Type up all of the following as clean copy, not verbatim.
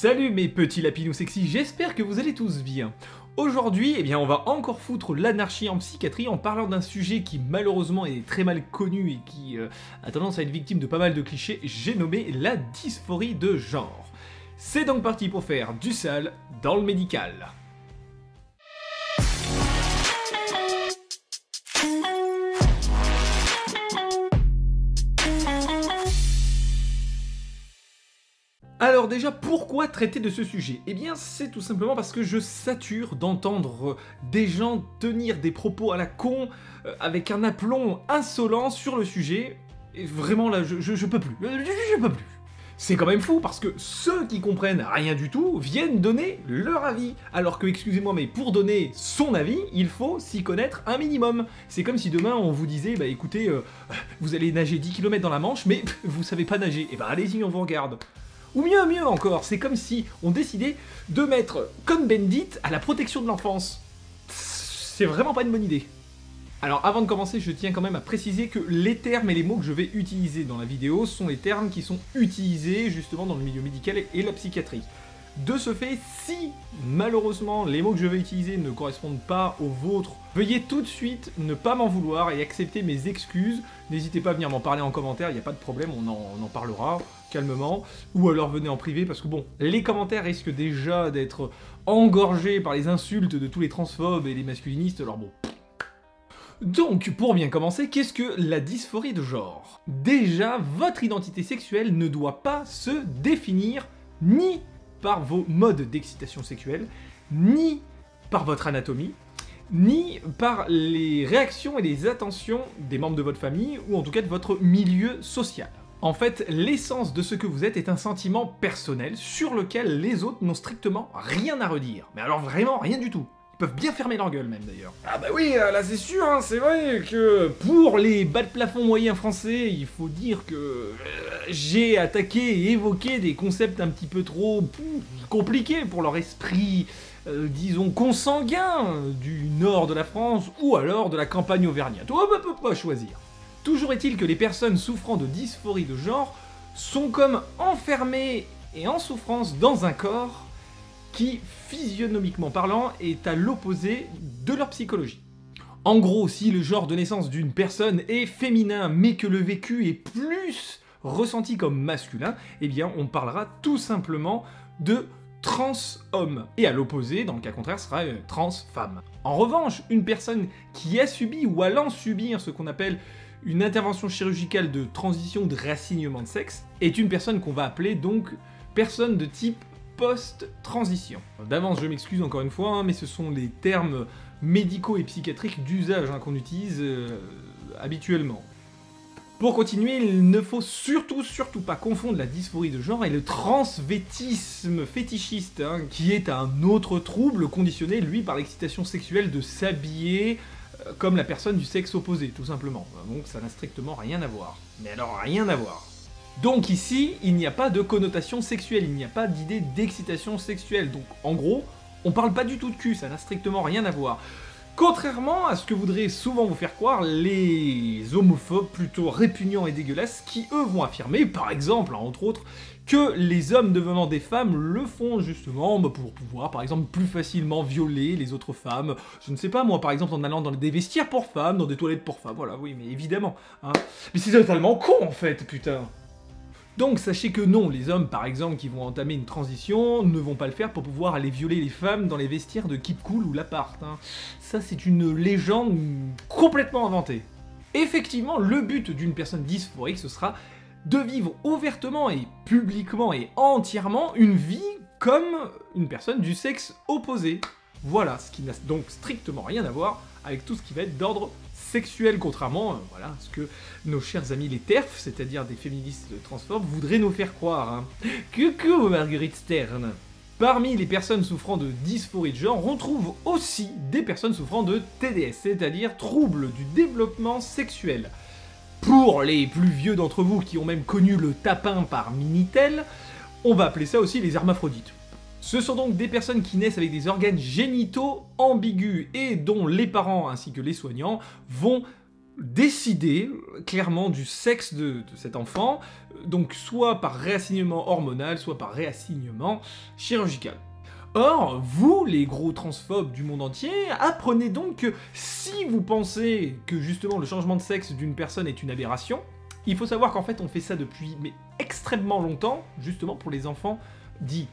Salut mes petits lapinous sexy, j'espère que vous allez tous bien. Aujourd'hui, on va encore foutre l'anarchie en psychiatrie en parlant d'un sujet qui malheureusement est très mal connu et qui a tendance à être victime de pas mal de clichés, j'ai nommé la dysphorie de genre. C'est donc parti pour faire du sale dans le médical. Alors déjà, pourquoi traiter de ce sujet? Eh bien, c'est tout simplement parce que je sature d'entendre des gens tenir des propos à la con, avec un aplomb insolent sur le sujet, et vraiment là, je peux plus, je peux plus. C'est quand même fou, parce que ceux qui comprennent rien du tout viennent donner leur avis, alors que, excusez-moi, mais pour donner son avis, il faut s'y connaître un minimum. C'est comme si demain on vous disait, bah écoutez, vous allez nager 10 km dans la Manche, mais vous savez pas nager, et bah allez-y, on vous regarde. Ou mieux encore, c'est comme si on décidait de mettre Cohn-Bendit à la protection de l'enfance. C'est vraiment pas une bonne idée. Alors avant de commencer, je tiens quand même à préciser que les termes et les mots que je vais utiliser dans la vidéo sont les termes qui sont utilisés justement dans le milieu médical et la psychiatrie. De ce fait, si malheureusement les mots que je vais utiliser ne correspondent pas aux vôtres, veuillez tout de suite ne pas m'en vouloir et accepter mes excuses. N'hésitez pas à venir m'en parler en commentaire, il n'y a pas de problème, on en parlera calmement. Ou alors venez en privé parce que bon, les commentaires risquent déjà d'être engorgés par les insultes de tous les transphobes et les masculinistes, alors bon. Donc, pour bien commencer, qu'est-ce que la dysphorie de genre? Déjà, votre identité sexuelle ne doit pas se définir ni par vos modes d'excitation sexuelle, ni par votre anatomie, ni par les réactions et les attentions des membres de votre famille, ou en tout cas de votre milieu social. En fait, l'essence de ce que vous êtes est un sentiment personnel sur lequel les autres n'ont strictement rien à redire. Mais alors vraiment rien du tout. Ils peuvent bien fermer leur gueule même d'ailleurs. Ah bah oui, là c'est sûr, hein, c'est vrai que pour les bas de plafond moyens français, il faut dire que j'ai attaqué et évoqué des concepts un petit peu trop compliqués pour leur esprit, disons, consanguin du nord de la France ou alors de la campagne auvergnate. On peut pas choisir. Toujours est-il que les personnes souffrant de dysphorie de genre sont comme enfermées et en souffrance dans un corps qui, physionomiquement parlant, est à l'opposé de leur psychologie. En gros, si le genre de naissance d'une personne est féminin, mais que le vécu est plus ressenti comme masculin, eh bien on parlera tout simplement de trans-homme. Et à l'opposé, dans le cas contraire, sera trans-femme. En revanche, une personne qui a subi ou allant subir ce qu'on appelle une intervention chirurgicale de transition ou de réassignement de sexe est une personne qu'on va appeler donc personne de type post-transition. D'avance, je m'excuse encore une fois, mais ce sont les termes médicaux et psychiatriques d'usage qu'on utilise habituellement. Pour continuer, il ne faut surtout pas confondre la dysphorie de genre et le transvétisme fétichiste, qui est un autre trouble conditionné, lui, par l'excitation sexuelle de s'habiller comme la personne du sexe opposé, tout simplement. Donc ça n'a strictement rien à voir. Mais alors rien à voir. Donc ici, il n'y a pas de connotation sexuelle, il n'y a pas d'idée d'excitation sexuelle. Donc en gros, on parle pas du tout de cul, ça n'a strictement rien à voir. Contrairement à ce que voudraient souvent vous faire croire les homophobes plutôt répugnants et dégueulasses qui eux vont affirmer, par exemple, entre autres, que les hommes devenant des femmes le font justement pour pouvoir, par exemple, plus facilement violer les autres femmes. Je ne sais pas, moi, par exemple, en allant dans des vestiaires pour femmes, dans des toilettes pour femmes, voilà, oui, mais évidemment. Mais c'est totalement con, en fait, putain. Donc sachez que non, les hommes par exemple qui vont entamer une transition ne vont pas le faire pour pouvoir aller violer les femmes dans les vestiaires de Keep Cool ou l'appart. Ça c'est une légende complètement inventée. Effectivement, le but d'une personne dysphorique ce sera de vivre ouvertement et publiquement et entièrement une vie comme une personne du sexe opposé. Voilà, ce qui n'a donc strictement rien à voir avec tout ce qui va être d'ordre sexuel, contrairement voilà, à ce que nos chers amis les TERF, c'est-à-dire des féministes transphobes, voudraient nous faire croire. Coucou Marguerite Stern. Parmi les personnes souffrant de dysphorie de genre, on trouve aussi des personnes souffrant de TDS, c'est-à-dire troubles du développement sexuel. Pour les plus vieux d'entre vous qui ont même connu le tapin par Minitel, on va appeler ça aussi les hermaphrodites. Ce sont donc des personnes qui naissent avec des organes génitaux ambigus et dont les parents ainsi que les soignants vont décider clairement du sexe de cet enfant, donc soit par réassignement hormonal, soit par réassignement chirurgical. Or, vous, les gros transphobes du monde entier, apprenez donc que si vous pensez que justement le changement de sexe d'une personne est une aberration, il faut savoir qu'en fait on fait ça depuis extrêmement longtemps, justement pour les enfants dits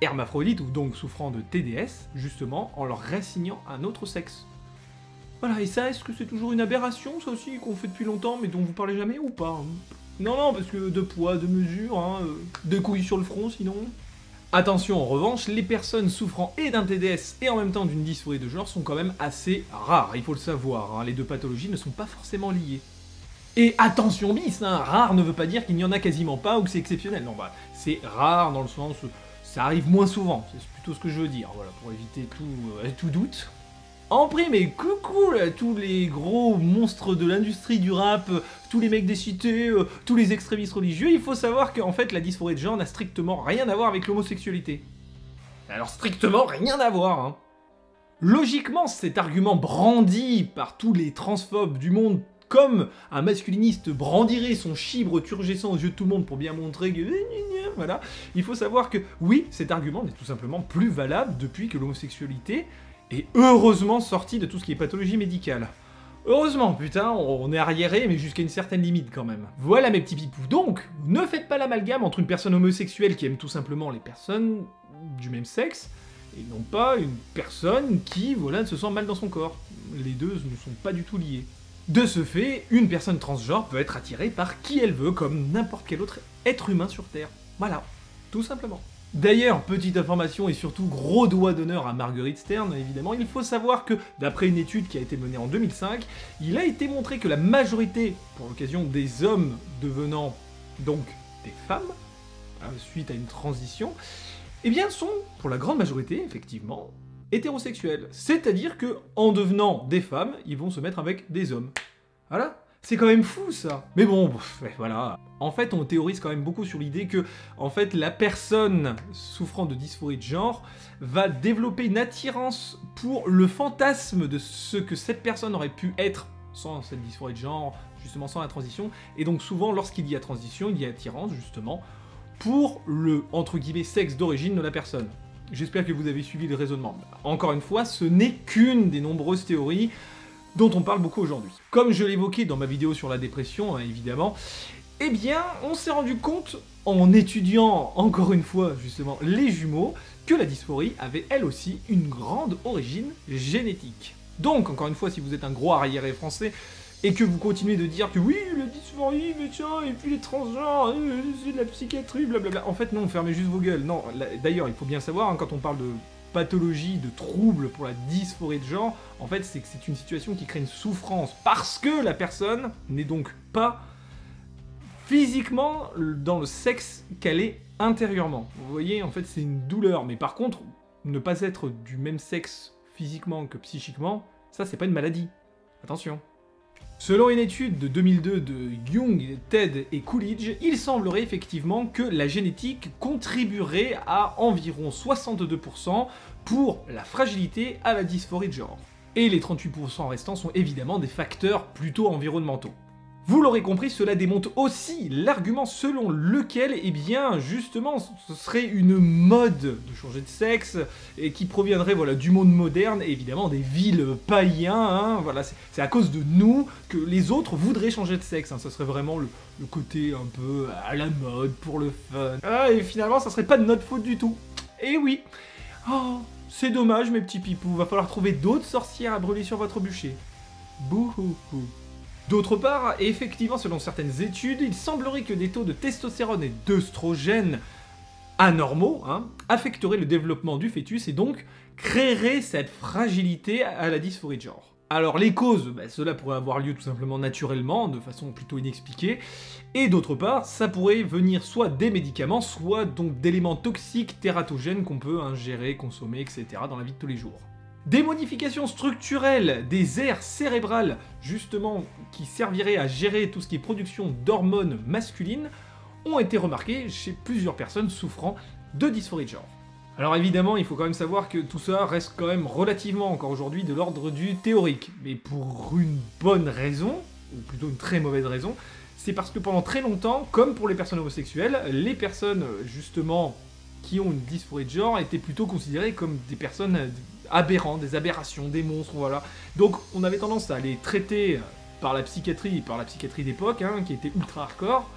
hermaphrodites, ou donc souffrant de TDS, justement en leur réassignant un autre sexe. Voilà, et ça, est-ce que c'est toujours une aberration, ça aussi, qu'on fait depuis longtemps, mais dont vous parlez jamais, ou pas? Non, non, parce que de poids, de mesure, hein, de couilles sur le front, sinon... Attention, en revanche, les personnes souffrant et d'un TDS et en même temps d'une dysphorie de genre sont quand même assez rares, il faut le savoir, hein, les deux pathologies ne sont pas forcément liées. Et attention bis, hein, rare ne veut pas dire qu'il n'y en a quasiment pas ou que c'est exceptionnel, non, bah, c'est rare dans le sens où ça arrive moins souvent, c'est plutôt ce que je veux dire, voilà, pour éviter tout doute. En prime, et coucou là, tous les gros monstres de l'industrie du rap, tous les mecs des cités, tous les extrémistes religieux, il faut savoir qu'en fait la dysphorie de genre n'a strictement rien à voir avec l'homosexualité. Alors strictement rien à voir, hein. Logiquement, cet argument brandi par tous les transphobes du monde, comme un masculiniste brandirait son chibre turgescent aux yeux de tout le monde pour bien montrer que... Voilà, il faut savoir que oui, cet argument n'est tout simplement plus valable depuis que l'homosexualité est heureusement sorti de tout ce qui est pathologie médicale. Heureusement, putain, on est arriéré, mais jusqu'à une certaine limite quand même. Voilà mes petits pipous. Donc, ne faites pas l'amalgame entre une personne homosexuelle qui aime tout simplement les personnes du même sexe, et non pas une personne qui, voilà, se sent mal dans son corps. Les deux ne sont pas du tout liés. De ce fait, une personne transgenre peut être attirée par qui elle veut, comme n'importe quel autre être humain sur Terre. Voilà, tout simplement. D'ailleurs, petite information et surtout gros doigt d'honneur à Marguerite Stern, évidemment, il faut savoir que, d'après une étude qui a été menée en 2005, il a été montré que la majorité, pour l'occasion des hommes devenant donc des femmes, suite à une transition, eh bien sont, pour la grande majorité, effectivement, hétérosexuels. C'est-à-dire que, en devenant des femmes, ils vont se mettre avec des hommes. Voilà. C'est quand même fou, ça. Mais bon, voilà. En fait, on théorise quand même beaucoup sur l'idée que, en fait, la personne souffrant de dysphorie de genre va développer une attirance pour le fantasme de ce que cette personne aurait pu être sans cette dysphorie de genre, justement sans la transition. Et donc souvent, lorsqu'il y a transition, il y a attirance, justement, pour le, entre guillemets, sexe d'origine de la personne. J'espère que vous avez suivi le raisonnement. Encore une fois, ce n'est qu'une des nombreuses théories dont on parle beaucoup aujourd'hui. Comme je l'évoquais dans ma vidéo sur la dépression, hein, évidemment, eh bien, on s'est rendu compte, en étudiant encore une fois, justement, les jumeaux, que la dysphorie avait elle aussi une grande origine génétique. Donc, encore une fois, si vous êtes un gros arriéré français, et que vous continuez de dire que oui, la dysphorie, mais tiens, et puis les transgenres, c'est de la psychiatrie, blablabla. En fait, non, fermez juste vos gueules. Non, d'ailleurs, il faut bien savoir, hein, quand on parle de pathologie, de trouble pour la dysphorie de genre, en fait, c'est que c'est une situation qui crée une souffrance parce que la personne n'est donc pas physiquement dans le sexe qu'elle est intérieurement. Vous voyez, en fait, c'est une douleur. Mais par contre, ne pas être du même sexe physiquement que psychiquement, ça, c'est pas une maladie. Attention. Selon une étude de 2002 de Young, Ted et Coolidge, il semblerait effectivement que la génétique contribuerait à environ 62% pour la fragilité à la dysphorie de genre. Et les 38% restants sont évidemment des facteurs plutôt environnementaux. Vous l'aurez compris, cela démonte aussi l'argument selon lequel, eh bien, justement, ce serait une mode de changer de sexe, et qui proviendrait, voilà, du monde moderne, et évidemment des villes païens, hein, voilà, c'est à cause de nous que les autres voudraient changer de sexe, hein, ça serait vraiment le côté un peu à la mode, pour le fun. Ah, et finalement, ça serait pas de notre faute du tout. Et oui. Oh, c'est dommage, mes petits pipous, va falloir trouver d'autres sorcières à brûler sur votre bûcher. Bouhouhou. D'autre part, effectivement, selon certaines études, il semblerait que des taux de testostérone et d'œstrogène anormaux affecteraient le développement du fœtus et donc créeraient cette fragilité à la dysphorie de genre. Alors les causes, cela pourrait avoir lieu tout simplement naturellement, de façon plutôt inexpliquée, et d'autre part, ça pourrait venir soit des médicaments, soit donc d'éléments toxiques tératogènes qu'on peut ingérer, consommer, etc. dans la vie de tous les jours. Des modifications structurelles des aires cérébrales, justement, qui serviraient à gérer tout ce qui est production d'hormones masculines, ont été remarquées chez plusieurs personnes souffrant de dysphorie de genre. Alors évidemment, il faut quand même savoir que tout ça reste quand même relativement encore aujourd'hui de l'ordre du théorique, mais pour une bonne raison, ou plutôt une très mauvaise raison, c'est parce que pendant très longtemps, comme pour les personnes homosexuelles, les personnes justement qui ont une dysphorie de genre étaient plutôt considérées comme des personnes aberrantes, des aberrations, des monstres, voilà. Donc on avait tendance à les traiter par la psychiatrie d'époque, hein, qui était ultra hardcore,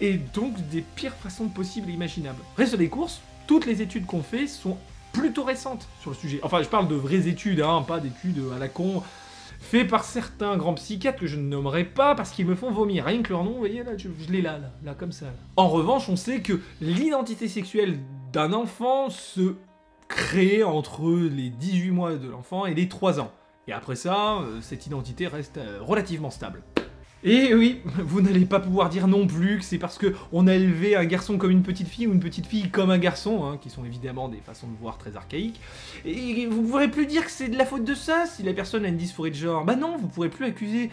et donc des pires façons possibles et imaginables. Reste des courses, toutes les études qu'on fait sont plutôt récentes sur le sujet. Enfin, je parle de vraies études, hein, pas d'études à la con, faites par certains grands psychiatres que je ne nommerai pas parce qu'ils me font vomir. Rien que leur nom, vous voyez, là, je l'ai là, comme ça. Là. En revanche, on sait que l'identité sexuelle d'un enfant se crée entre les 18 mois de l'enfant et les 3 ans. Et après ça, cette identité reste relativement stable. Et oui, vous n'allez pas pouvoir dire non plus que c'est parce qu'on a élevé un garçon comme une petite fille ou une petite fille comme un garçon, hein, qui sont évidemment des façons de voir très archaïques. Et vous ne pourrez plus dire que c'est de la faute de ça si la personne a une dysphorie de genre. Bah non, vous ne pourrez plus accuser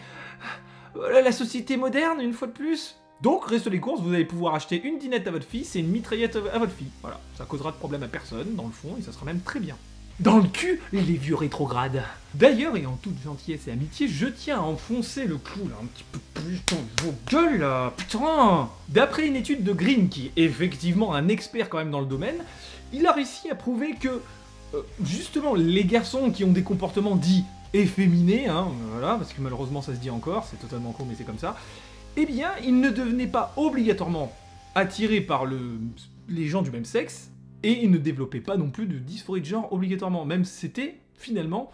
la société moderne une fois de plus. Donc, reste les courses, vous allez pouvoir acheter une dinette à votre fils et une mitraillette à votre fille. Voilà, ça causera de problème à personne, dans le fond, et ça sera même très bien. Dans le cul, les vieux rétrogrades. D'ailleurs, et en toute gentillesse et amitié, je tiens à enfoncer le clou, là, un petit peu plus dans vos gueules, là, putain. D'après une étude de Green, qui est effectivement un expert quand même dans le domaine, il a réussi à prouver que, justement, les garçons qui ont des comportements dits efféminés, hein, voilà, parce que malheureusement ça se dit encore, c'est totalement con mais c'est comme ça, eh bien, ils ne devenaient pas obligatoirement attirés par les gens du même sexe, et ils ne développaient pas non plus de dysphorie de genre obligatoirement, même si c'était finalement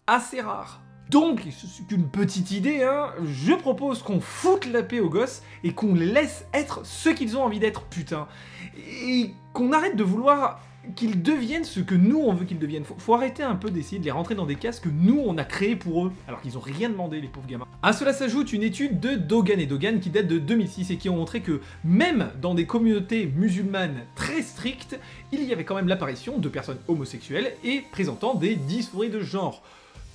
assez rare. Donc, c'est qu'une petite idée, hein, je propose qu'on foute la paix aux gosses et qu'on les laisse être ce qu'ils ont envie d'être, putain. Et qu'on arrête de vouloir qu'ils deviennent ce que nous on veut qu'ils deviennent. Faut arrêter un peu d'essayer de les rentrer dans des cases que nous on a créés pour eux, alors qu'ils ont rien demandé les pauvres gamins. À cela s'ajoute une étude de Dogan et Dogan qui date de 2006 et qui ont montré que même dans des communautés musulmanes très strictes, il y avait quand même l'apparition de personnes homosexuelles et présentant des dysphories de genre.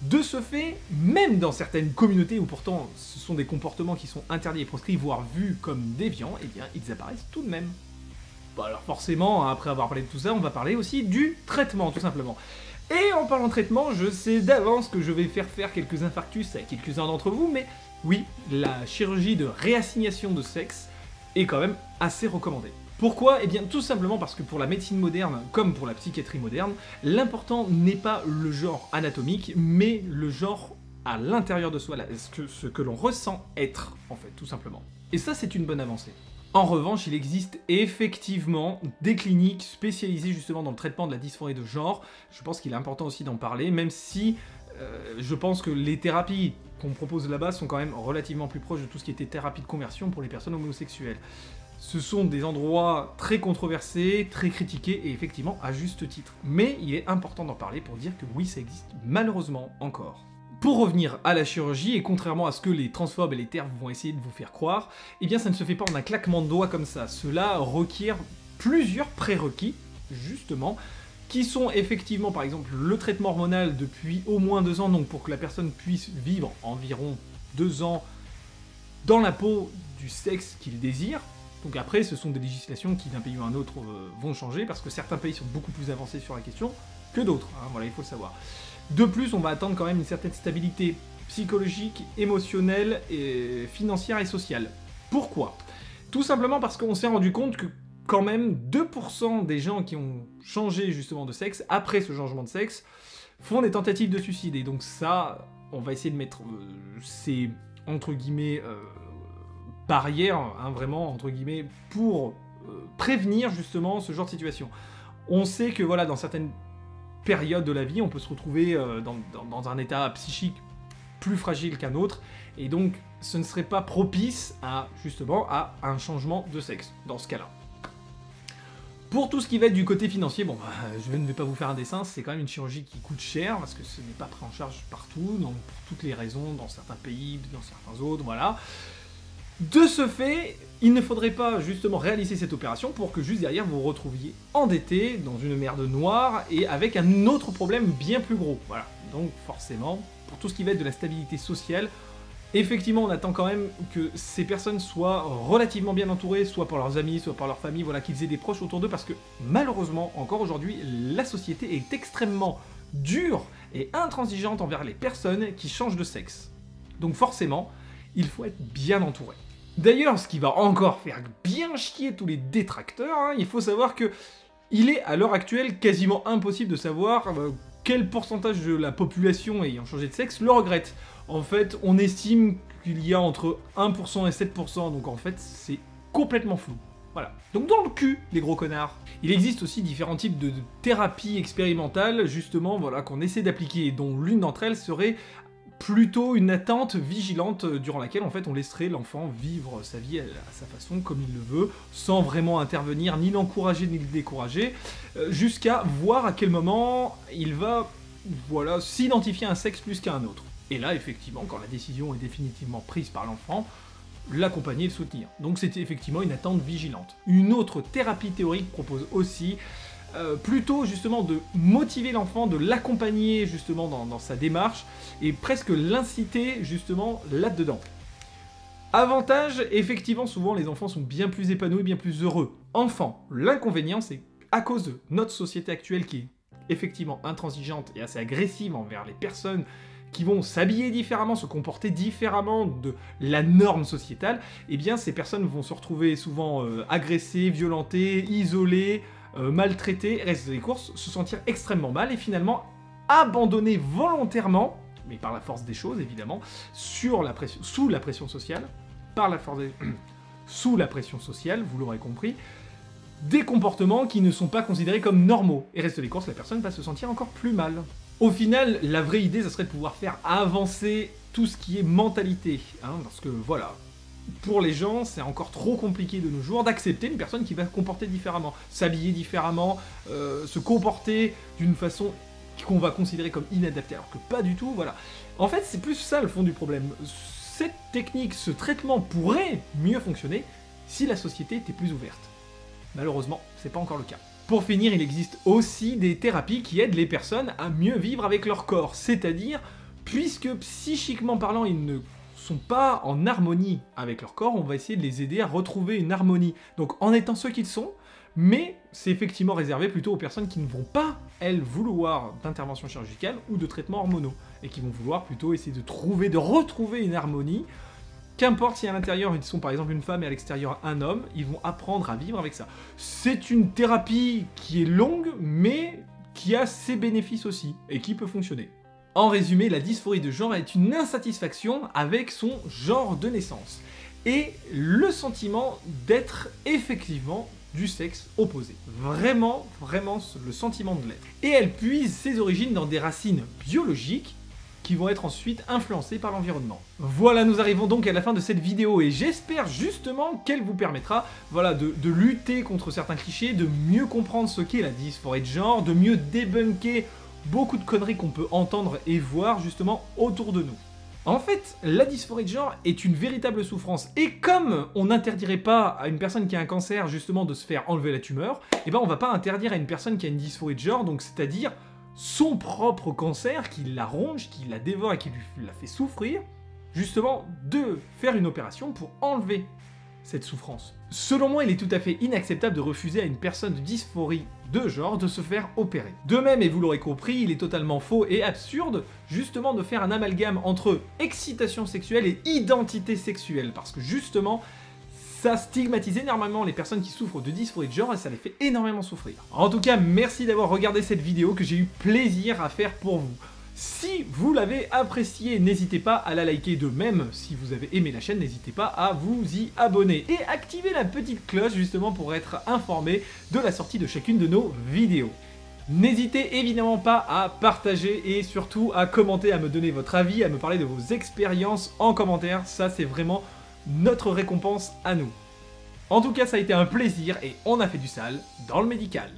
De ce fait, même dans certaines communautés où pourtant ce sont des comportements qui sont interdits et proscrits, voire vus comme déviants, eh bien ils apparaissent tout de même. Bon alors forcément, après avoir parlé de tout ça, on va parler aussi du traitement, tout simplement. Et en parlant de traitement, je sais d'avance que je vais faire quelques infarctus à quelques-uns d'entre vous, mais oui, la chirurgie de réassignation de sexe est quand même assez recommandée. Pourquoi? Eh bien tout simplement parce que pour la médecine moderne, comme pour la psychiatrie moderne, l'important n'est pas le genre anatomique, mais le genre à l'intérieur de soi, ce que l'on ressent être, en fait, tout simplement. Et ça, c'est une bonne avancée. En revanche, il existe effectivement des cliniques spécialisées justement dans le traitement de la dysphorie de genre. Je pense qu'il est important aussi d'en parler, même si je pense que les thérapies qu'on propose là-bas sont quand même relativement plus proches de tout ce qui était thérapie de conversion pour les personnes homosexuelles. Ce sont des endroits très controversés, très critiqués et effectivement à juste titre. Mais il est important d'en parler pour dire que oui, ça existe malheureusement encore. Pour revenir à la chirurgie, et contrairement à ce que les transphobes et les TERF vont essayer de vous faire croire, eh bien ça ne se fait pas en un claquement de doigts comme ça. Cela requiert plusieurs prérequis, justement, qui sont effectivement, par exemple, le traitement hormonal depuis au moins 2 ans, donc pour que la personne puisse vivre environ 2 ans dans la peau du sexe qu'il désire. Donc après, ce sont des législations qui, d'un pays ou un autre, vont changer, parce que certains pays sont beaucoup plus avancés sur la question que d'autres, hein, voilà, il faut le savoir. De plus, on va attendre quand même une certaine stabilité psychologique, émotionnelle, et financière et sociale. Pourquoi? Tout simplement parce qu'on s'est rendu compte que quand même 2% des gens qui ont changé justement de sexe, après ce changement de sexe, font des tentatives de suicide. Et donc ça, on va essayer de mettre ces, entre guillemets, barrières, hein, vraiment, entre guillemets, pour prévenir justement ce genre de situation. On sait que voilà, dans certaines période de la vie, on peut se retrouver dans un état psychique plus fragile qu'un autre, et donc ce ne serait pas propice à, justement, à un changement de sexe, dans ce cas-là. Pour tout ce qui va être du côté financier, bon, je ne vais pas vous faire un dessin, c'est quand même une chirurgie qui coûte cher, parce que ce n'est pas pris en charge partout, donc pour toutes les raisons, dans certains pays, dans certains autres, voilà. De ce fait, il ne faudrait pas justement réaliser cette opération pour que juste derrière vous vous retrouviez endetté dans une merde noire et avec un autre problème bien plus gros. Voilà. Donc forcément, pour tout ce qui va être de la stabilité sociale, effectivement on attend quand même que ces personnes soient relativement bien entourées, soit par leurs amis, soit par leur famille, voilà, qu'ils aient des proches autour d'eux, parce que malheureusement, encore aujourd'hui, la société est extrêmement dure et intransigeante envers les personnes qui changent de sexe. Donc forcément, il faut être bien entouré. D'ailleurs, ce qui va encore faire bien chier tous les détracteurs, hein, il faut savoir que il est à l'heure actuelle quasiment impossible de savoir quel pourcentage de la population ayant changé de sexe le regrette. En fait, on estime qu'il y a entre 1% et 7%, donc en fait, c'est complètement flou. Voilà. Donc dans le cul, les gros connards. Il existe aussi différents types de thérapies expérimentales, justement, voilà, qu'on essaie d'appliquer, dont l'une d'entre elles serait plutôt une attente vigilante durant laquelle en fait on laisserait l'enfant vivre sa vie à sa façon comme il le veut, sans vraiment intervenir, ni l'encourager ni le décourager, jusqu'à voir à quel moment il va, voilà, s'identifier à un sexe plus qu'à un autre. Et là, effectivement, quand la décision est définitivement prise par l'enfant, l'accompagner et le soutenir. Donc c'était effectivement une attente vigilante. Une autre thérapie théorique propose aussi plutôt justement de motiver l'enfant, de l'accompagner justement dans sa démarche et presque l'inciter justement là-dedans. Avantage, effectivement, souvent les enfants sont bien plus épanouis, bien plus heureux. Enfant, l'inconvénient c'est à cause de notre société actuelle qui est effectivement intransigeante et assez agressive envers les personnes qui vont s'habiller différemment, se comporter différemment de la norme sociétale, eh bien ces personnes vont se retrouver souvent agressées, violentées, isolées, maltraités, rester des courses, se sentir extrêmement mal et finalement abandonner volontairement, mais par la force des choses évidemment, sous la pression sociale, sous la pression sociale, vous l'aurez compris, des comportements qui ne sont pas considérés comme normaux. Et reste des courses, la personne va se sentir encore plus mal. Au final, la vraie idée, ça serait de pouvoir faire avancer tout ce qui est mentalité, hein, parce que voilà, pour les gens, c'est encore trop compliqué de nos jours d'accepter une personne qui va se comporter différemment, s'habiller différemment, se comporter d'une façon qu'on va considérer comme inadaptée, alors que pas du tout, voilà. En fait, c'est plus ça le fond du problème. Cette technique, ce traitement pourrait mieux fonctionner si la société était plus ouverte. Malheureusement, c'est pas encore le cas. Pour finir, il existe aussi des thérapies qui aident les personnes à mieux vivre avec leur corps, c'est-à-dire, puisque psychiquement parlant, ils ne sont pas en harmonie avec leur corps, on va essayer de les aider à retrouver une harmonie. Donc en étant ceux qu'ils sont, mais c'est effectivement réservé plutôt aux personnes qui ne vont pas, elles, vouloir d'intervention chirurgicale ou de traitements hormonaux, et qui vont vouloir plutôt essayer de retrouver une harmonie. Qu'importe si à l'intérieur ils sont par exemple une femme et à l'extérieur un homme, ils vont apprendre à vivre avec ça. C'est une thérapie qui est longue, mais qui a ses bénéfices aussi, et qui peut fonctionner. En résumé, la dysphorie de genre est une insatisfaction avec son genre de naissance, et le sentiment d'être effectivement du sexe opposé. Vraiment, vraiment le sentiment de l'être. Et elle puise ses origines dans des racines biologiques, qui vont être ensuite influencés par l'environnement. Voilà, nous arrivons donc à la fin de cette vidéo et j'espère justement qu'elle vous permettra, voilà, de lutter contre certains clichés, de mieux comprendre ce qu'est la dysphorie de genre, de mieux débunker beaucoup de conneries qu'on peut entendre et voir justement autour de nous. En fait, la dysphorie de genre est une véritable souffrance et comme on n'interdirait pas à une personne qui a un cancer justement de se faire enlever la tumeur, eh ben on va pas interdire à une personne qui a une dysphorie de genre, donc c'est-à-dire son propre cancer, qui la ronge, qui la dévore et qui lui la fait souffrir, justement de faire une opération pour enlever cette souffrance. Selon moi, il est tout à fait inacceptable de refuser à une personne de dysphorie de genre de se faire opérer. De même, et vous l'aurez compris, il est totalement faux et absurde justement de faire un amalgame entre excitation sexuelle et identité sexuelle, parce que justement, ça stigmatise énormément les personnes qui souffrent de dysphorie de genre et ça les fait énormément souffrir. En tout cas, merci d'avoir regardé cette vidéo que j'ai eu plaisir à faire pour vous. Si vous l'avez appréciée, n'hésitez pas à la liker, de même si vous avez aimé la chaîne, n'hésitez pas à vous y abonner et activer la petite cloche justement pour être informé de la sortie de chacune de nos vidéos. N'hésitez évidemment pas à partager et surtout à commenter, à me donner votre avis, à me parler de vos expériences en commentaire, ça c'est vraiment notre récompense à nous. En tout cas, ça a été un plaisir et on a fait du sale dans le médical.